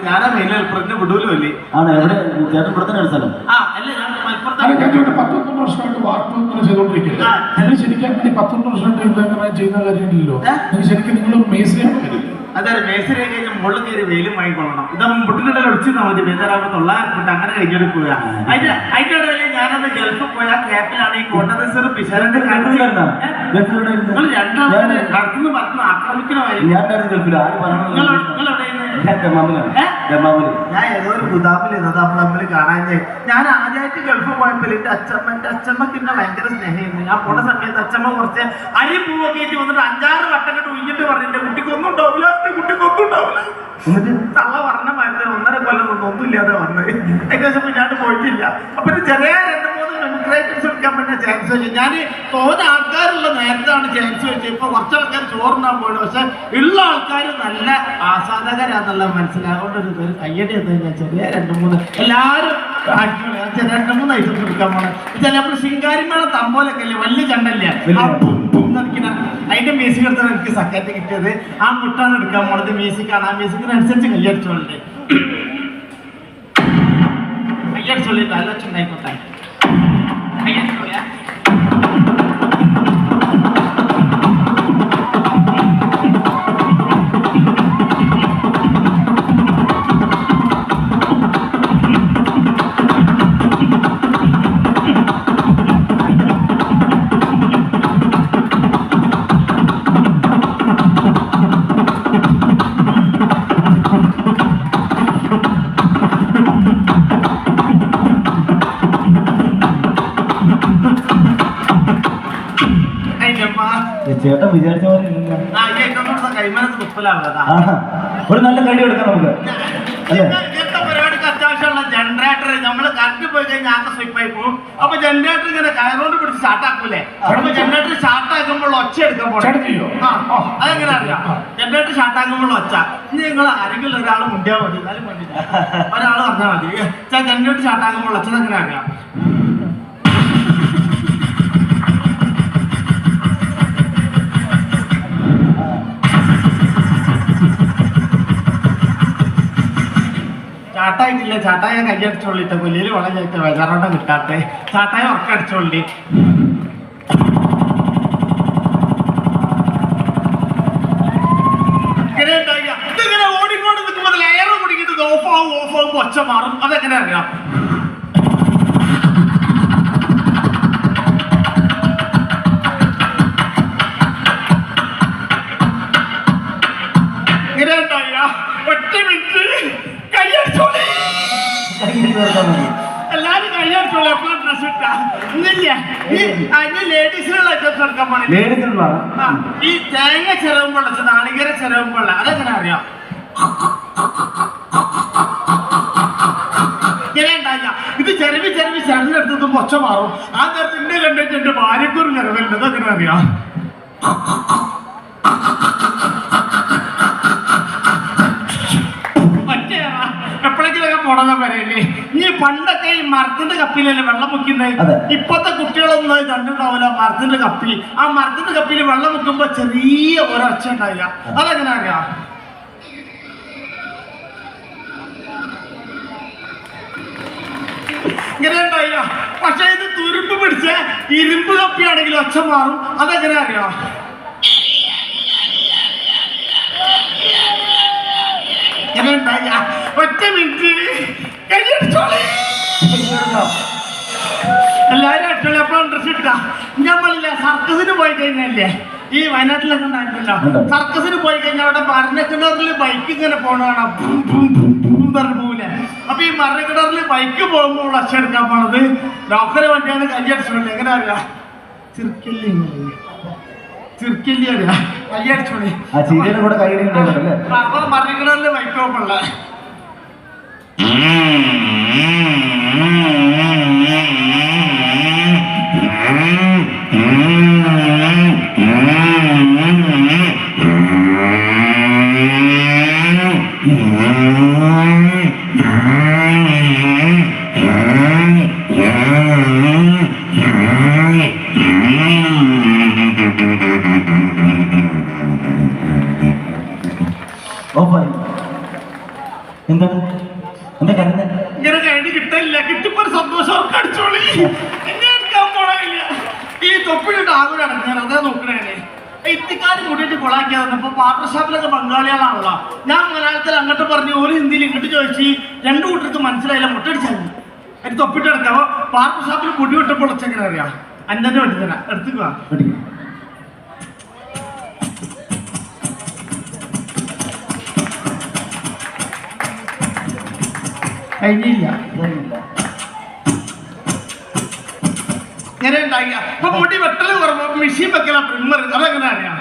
ഞാനാ മെയിൻ ഹെൽപ്പറിന്റെ വിടൂലും അല്ലേ ആണ് എവിടെ ചേട്ടൻ ഇവിടെ തന്നെ സ്ഥലം ആ അല്ല ഞാൻ മലപ്പുറത്താണ് 19 വർഷമായിട്ട് വാർപ്പ് ഇങ്ങനെ ചെയ്തോണ്ടിരിക്കുക നിങ്ങൾ ശരിക്കും 19 വർഷമായിട്ട് ഇങ്ങനെ ചെയ്യുന്ന കാര്യമില്ലല്ലോ നിങ്ങൾ ശരിക്കും നിങ്ങൾ മേസിയാണ് അതെ മേസരി കഴിഞ്ഞാൽ മുകളിൽ കയറി വെയിലും വാങ്ങിക്കൊള്ളണം ഇതാ മുട്ടിനിടയിൽ ഒടിച്ചിരുന്നാ മതി ബേജാറാകുമ്പോൾ 900 അങ്ങനെ കഴിഞ്ഞെടുക്കുക അതിന്റെ ഇടയിൽ ഞാനത് ഗൾഫിൽ പോയ ക്യാപ്പിലാണ് ഈ കോട്ടനസർ പിശാരന്റെ നിങ്ങൾ രണ്ടാമത് കടത്തുനിന്ന് പറഞ്ഞ് ആക്രമിക്കണമായി ഞാൻ ഏതോ ഒരു ഗുദാമിൽ നമ്മൾ കാണാഞ്ഞേ ഞാൻ ആദ്യമായിട്ട് ഗൾഫ് പോയപ്പോൾ എന്റെ അച്ഛമ്മക്ക് എന്നെ ഭയങ്കര സ്നേഹമായിരുന്നു ഞാൻ പോണ സമയത്ത് അച്ഛമ്മ കുറച്ച് അരി പൂവൊക്കെ ആയിട്ട് വന്നിട്ട് 5-6 വട്ടം കണ്ട് ഉഴിഞ്ഞിട്ട് പറഞ്ഞു എന്റെ കുട്ടിക്കൊന്നും ഉണ്ടാവില്ല തള്ള പറഞ്ഞ മരുന്ന് 1.5 കൊല്ലം ഒന്നുമില്ലാതെ വന്നത് ഏകദേശം പിന്നാണ്ട് പോയിട്ടില്ല അപ്പൊ ചെറിയ 2-3 ഡെമോക്രാറ്റിക്സ് എടുക്കാൻ പറ്റുന്ന ചാൻസ് വെച്ചു ഞാൻ തോന്ന ആൾക്കാരുള്ള നേരത്താണ് ചാൻസ് വെച്ചത് ഇപ്പൊ കുറച്ച് ആൾക്കാർ ചോറിനാൻ പോയത് പക്ഷെ ഉള്ള ആൾക്കാർ നല്ല ആസ്വാദകരാന്നുള്ള മനസ്സിലാകൊണ്ട് ഒരു കയ്യടി എന്ന് കഴിഞ്ഞാൽ ചെറിയ 2-3 എല്ലാവരും 2-3 ഐറ്റംസ് എടുക്കാൻ പോണത് ചില നമ്മൾ ശിങ്കാരിമേള തമ്പോലൊക്കെ അല്ലേ വലിയ ചണ്ടല്ലേ ിക്കുന്ന അതിന്റെ മ്യൂസിക് എടുത്താണ് എനിക്ക് സക്കാറ്റ് കിട്ടിയത് ആ മുട്ടാണ് എടുക്കാൻ പോണത് മ്യൂസിക്കാണ് ആ മ്യൂസിക്കിനനുസരിച്ച് കയ്യടിച്ചോളേ കയ്യടിച്ചോളി നല്ല ചുണ്ടായിക്കോട്ടെ കയ്യടിച്ചോളിയാ ചേട്ടൻ വിചാരിച്ച പോലെ ഒരു നല്ല കടി എടുക്കാം നമുക്ക് പരിപാടിക്ക് അത്യാവശ്യമുള്ള ജനറേറ്റർ നമ്മള് കറണ്ട് പോയി കഴിഞ്ഞാൽ ആകെ സ്വിപ്പായി പോകും അപ്പൊ ജനറേറ്റർ ഇങ്ങനെ കയറോണ്ട് പിടിച്ച് സ്റ്റാർട്ടാക്കൂലേ അപ്പൊ ജനറേറ്റർ സ്റ്റാർട്ടാക്കുമ്പോൾ ഒച്ച എടുക്കാൻ പോകണം അതെങ്ങനെ അറിയാം ജനറേറ്റർ സ്റ്റാർട്ടാക്കുമ്പോൾ ഒച്ച ഇനി നിങ്ങൾ ആരെങ്കിലും ഒരാൾ മുണ്ടിയാൽ മതി എന്നാലും വേണ്ടില്ല ഒരാൾ പറഞ്ഞാൽ മതി ജനറേറ്റർ സ്റ്റാർട്ടാക്കുമ്പോൾ ഒച്ച എങ്ങനെ അറിയാം ചാട്ടായിട്ടില്ല ചാട്ടായ കയ്യടിച്ചോളിട്ട കൊല്ലിയിൽ വളം ചേർത്ത് വേജാറോട്ടം കിട്ടാട്ടെ ചാട്ടായ ഉറക്കടിച്ചോളി ഇങ്ങനെ ഓടിക്കൊണ്ട് നിൽക്കുമ്പോൾ ലെയർ കുടിക്കിട്ട് ഓഫാവും ഒച്ച മാറും അതെങ്ങനെ അറിയാം ഇങ്ങനെ ഉണ്ടായ ഒറ്റ മിനിറ്റ് എല്ലാരും കയ്യടിച്ചോളൂ എപ്പോഴും ഡ്രസ് ഇട്ടാ ഇന്നില്ല ലേഡീസിനുള്ള ഐറ്റംസ് എടുക്കാൻ പോണേ ഈ തേങ്ങ ചിലവുമ്പോൾ നാളികേര ചിലവുമ്പോൾ അതെങ്ങനെ അറിയാം ഇങ്ങനെ ഉണ്ടായില്ല ഇത് ചെറുവി ചെറുതെടുത്തത് പൊച്ച മാറും ആ നേരത്തെ ഇന്നെ കണ്ടിട്ട് എന്റെ ഭാര്യക്കൊരു നിറവലുണ്ട് അതെങ്ങനെ അറിയാം എപ്പോഴെങ്കിലൊക്കെ പോണെന്ന പറയല്ലേ ഇനി പണ്ടൊക്കെ ഈ മരത്തിന്റെ കപ്പിലല്ലേ വെള്ളം മുക്കുന്നത് ഇപ്പത്തെ കുട്ടികളൊന്നും കണ്ടിട്ടുണ്ടാവില്ല മരത്തിന്റെ കപ്പി ആ മരത്തിന്റെ കപ്പിയിൽ വെള്ളം മുക്കുമ്പോ ചെറിയ ഒരൊച്ച ഉണ്ടായില്ല അതെങ്ങനെ അറിയാം ഇങ്ങനെ ഉണ്ടായില്ല പക്ഷെ ഇത് തുരുമ്പ് പിടിച്ച ഇരുമ്പ് കപ്പിയാണെങ്കിൽ ഒച്ച മാറും അതെങ്ങനെ അറിയാം ഒറ്റ മിനിറ്റ് എല്ലാരും അടിച്ചോളി എപ്പോഴും ഡ്രസ് ഇട്ടാ ഞാൻ പറഞ്ഞില്ല സർക്കസിന് പോയി കഴിഞ്ഞല്ലേ ഈ വയനാട്ടിലൊക്കെ ഉണ്ടായിരുന്നല്ലോ സർക്കസിന് പോയി കഴിഞ്ഞാൽ അവിടെ മരണക്കിണറിൽ ബൈക്ക് ഇങ്ങനെ പോണതാണ് പോവില്ലേ അപ്പൊ ഈ മരണക്കിണറിൽ ബൈക്ക് പോകുമ്പോൾ ഒച്ച എടുക്കാൻ പോണത് ഡോക്ടറെ വണ്ടിയാണ് കയ്യടിച്ചോളി എങ്ങനെ അറിയാം ചെറുക്കല്ലി അറിയാം കയ്യടിച്ചോളി മരണക്കിണറിൽ ബൈക്ക് പോകുമ്പോള്ള എന്താണ് എന്താ കരുതുന്നത്? ഇങ്ങനെ കഴിഞ്ഞ് കിട്ടില്ല, കിട്ടുമ്പോ ഒരു സന്തോഷം അവർക്ക് അടിച്ചോളി. എന്നെ എടുക്കാൻ പോണില്ല. ഈ തൊപ്പിലിട്ട് ആകും അടങ്ങാൻ അതേ നോക്കണേ. ഇന്ത്യക്കാർ കൂട്ടിയിട്ട് കൊളാക്കിയത് ഇപ്പൊ പാർട്ണർഷിപ്പിലൊക്കെ ബംഗാളികളാണല്ലോ. ഞാൻ മലയാളത്തിൽ അങ്ങോട്ട് പറഞ്ഞു, ഒരു ഹിന്ദിയിൽ ഇങ്ങോട്ട് ചോദിച്ചു, രണ്ടു കൂട്ടർക്ക് മനസ്സിലായില്ല, മുട്ടടിച്ചാൽ അതിന് തൊപ്പിട്ട് എടുക്കാം. പാർട്ണർഷിപ്പിൽ മുടി വിട്ടപ്പോൾ വെച്ചെങ്ങനെ അറിയാം? അന്നെ വേണ്ടി തരാം, എടുത്തുക. കഴിഞ്ഞില്ല, ഇങ്ങനെ ഉണ്ടായില്ല. ഇപ്പൊ മുടി വെട്ടല് കുറവ്, മെഷീൻ വെക്കല, ട്രിമ്മർ, അതെങ്ങനെ അറിയാം?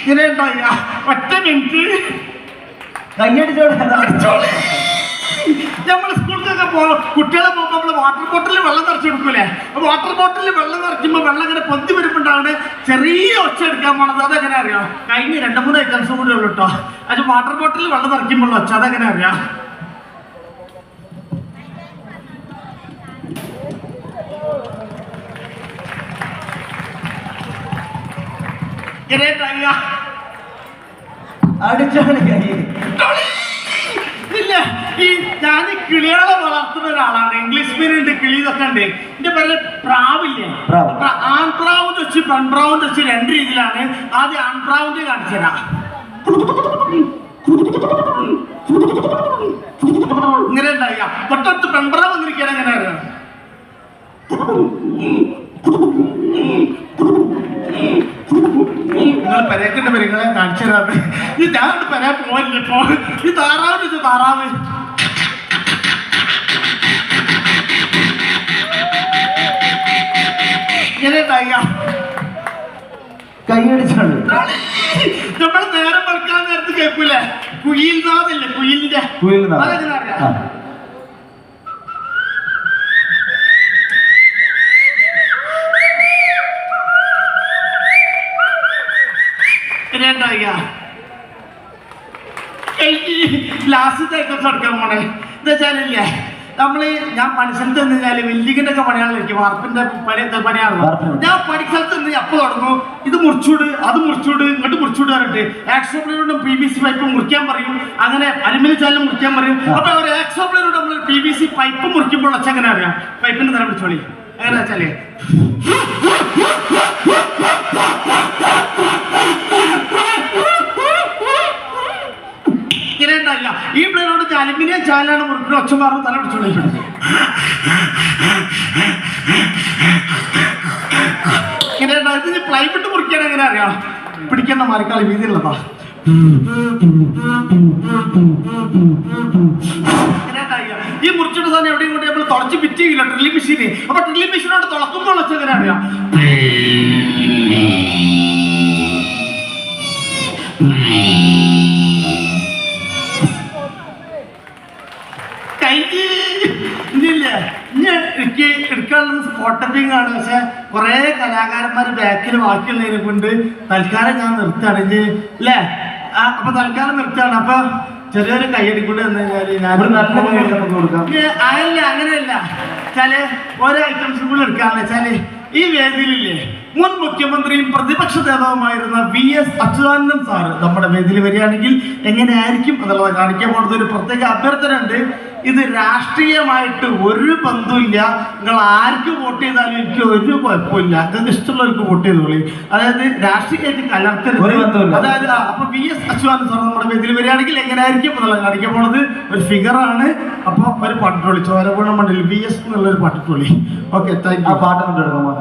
ഇങ്ങനെ ഉണ്ടായില്ല. ഒറ്റ മിനിറ്റ് കയ്യടിച്ചോളെ. നമ്മൾ സ്കൂളിലൊക്കെ പോകും, കുട്ടികളെ പോകുമ്പോൾ നമ്മൾ വാട്ടർ ബോട്ടിലിൽ വെള്ളം നിറച്ച് കൊടുക്കൂലേ? വാട്ടർ ബോട്ടിലിൽ വെള്ളം നിറയ്ക്കുമ്പോൾ വെള്ളം ഇങ്ങനെ പൊന്തി വരുമ്പോണ്ടാണ് ചെറിയ ഒച്ച എടുക്കാൻ പോണത്. അതെങ്ങനെ അറിയാം? കഴിഞ്ഞ് 2-3 ഐറ്റംസും കൂടി ഉള്ളു കേട്ടോ. അത് വാട്ടർ ബോട്ടിലിൽ വെള്ളം നിറയ്ക്കുമ്പോൾ ഒച്ച, അതെങ്ങനെ അറിയാം? അടിച്ചോളെ കയ്യിൽ. ഇല്ല, ഈ ഞാൻ കിളികളെ വളർത്തുന്ന ഒരാളാണ്. ഇംഗ്ലീഷ് മീനുണ്ട്, കിളി ഇതൊക്കെ ഉണ്ട്. എന്റെ പേര് പ്രാവില്ലേ? ആൺപ്രാവിന്റെ വെച്ച് പെൺപ്രാവിന്റെ വെച്ച് 2 രീതിയിലാണ്. ആദ്യം ആൺപ്രാവിന്റെ കാണിച്ചു തരാം. ഇങ്ങനെ ഉണ്ടായില്ല. തൊട്ടടുത്ത് പെൺപ്രാവ് വന്നിരിക്കാൻ എങ്ങനെ അറിയാം? നിങ്ങൾ പെരേക്കേണ്ട പെരങ്ങളെ കാണിച്ചു തരാതെ. ഈ ഞാൻ പെരേ പോയില്ല. ഇപ്പൊ ഈ താറാവ്, ഇത് താറാവ് ഇങ്ങനെ ഉണ്ടായില്ല. കയ്യടിച്ചോളെ. നമ്മൾ നേരം വെളുക്കാൻ നേരത്ത് കേൾക്കൂലേ? കുയിൽ നാദില്ലേ? കുയിലിന്റെ അതെങ്ങനെ അറിയാം? ലാസ്റ്റത്തെ ഐറ്റംസ് എടുക്കാൻ പോണേ. എന്താ വെച്ചാലില്ലേ, നമ്മള് ഞാൻ പണിസ്ഥലത്ത് നിന്ന് കഴിഞ്ഞാല് വെല്ലിങ്ങിന്റെ ഒക്കെ പണിയാളിലേക്ക് വാർപ്പിന്റെ പണിയാണല്ലോ. ഞാൻ പണിസ്ഥലത്ത് നിന്ന് എപ്പോ തുടങ്ങും, ഇത് മുറിച്ചൂട്, അത് മുറിച്ചൂട്, ഇങ്ങോട്ട് മുറിച്ചൂട് പറഞ്ഞിട്ട് ആക്സോപ്ലൈനോടും PVC പൈപ്പ് മുറിക്കാൻ പറയും. അങ്ങനെ അലുമിനിയം ചാലും മുറിക്കാൻ പറയും. അപ്പൊ ഒരു ആക്സോപ്ലൈനോട് നമ്മൾ PVC പൈപ്പ് മുറിക്കുമ്പോൾ വെച്ചാൽ എങ്ങനെ അറിയാം? പൈപ്പിന്റെ തരം പിടിച്ചോളി. എങ്ങനെ വെച്ചാലേ ഇങ്ങനെ ഉണ്ടായില്ല. ഈ പ്ലെയിനോട് അലുമിനിയം ചാലാണ് മുറിക്കുന്ന ഒച്ച മാറും, തല പിടിച്ചോളിട്ടുണ്ട്. ഇങ്ങനെ ഉണ്ടായത് പ്ലൈവുഡ് മുറിക്കാൻ എങ്ങനെ അറിയാം? പിടിക്കേണ്ട മാറിക്കാളി വീതിയുള്ളതാ. ഈ മുറിച്ചിട്ട സാധനം എവിടെയും കൊണ്ട് നമ്മൾ തുളച്ച് ഫിറ്റ് ചെയ്യില്ല ഡ്രില്ലിംഗ് മെഷീന്. അപ്പൊ ഡ്രില്ലിംഗ് മെഷീനോട് തുളക്കുമ്പോൾ വെച്ച് എങ്ങനെ അറിയാം? എനിക്ക് എടുക്കാനുള്ളത് സ്പോട്ടപ്പിംഗ് ആണ്. പക്ഷെ കുറെ കലാകാരന്മാർ ബാക്കിൽ ബാക്കിയുള്ളതിനെ കൊണ്ട് തൽക്കാലം ഞാൻ നിർത്തുകയാണ് അല്ലേ? അപ്പൊ തൽക്കാലം നിർത്തുകയാണ്. അപ്പൊ ചെറിയൊരു കയ്യടി കൂടി വന്നു കഴിഞ്ഞാൽ അല്ല, അങ്ങനെയല്ല. വെച്ചാല് ഓരോ ഐറ്റംസും കൂടി എടുക്കാന്ന് വെച്ചാല് ഈ വേദിയിലില്ലേ മുൻ മുഖ്യമന്ത്രിയും പ്രതിപക്ഷ നേതാവുമായിരുന്ന VS അച്യുതാനന്ദൻ സാറ് നമ്മുടെ വേദിയിൽ വരികയാണെങ്കിൽ എങ്ങനെയായിരിക്കും എന്നുള്ളത് കാണിക്കാൻ പോകുന്നത്. ഒരു പ്രത്യേക അഭ്യർത്ഥന ഉണ്ട്. ഇത് രാഷ്ട്രീയമായിട്ട് ഒരു ബന്ധമില്ല. നിങ്ങൾ ആർക്ക് വോട്ട് ചെയ്താലും എനിക്ക് ഒരു കുഴപ്പമില്ല. നിങ്ങൾക്ക് ഇഷ്ടമുള്ളവർക്ക് വോട്ട് ചെയ്തോളി. അതായത് രാഷ്ട്രീയമായിട്ട് കലർത്തരുത്. അതായത് അപ്പൊ VS അച്യുതാനന്ദൻ സാർ നമ്മുടെ വേദിയിൽ വരികയാണെങ്കിൽ എങ്ങനെയായിരിക്കും എന്നുള്ളത് കാണിക്കാൻ പോണത്. ഒരു ഫിഗറാണ്. അപ്പൊ ഒരു പാട്ടിട്ടോളി, ചോരപൂർണ്ണ മണ്ഡലി VS എന്നുള്ളൊരു പാട്ടിട്ടോളി. Okay, thank you. ആ പാട്ട് കണ്ടെടുക്കുമോ?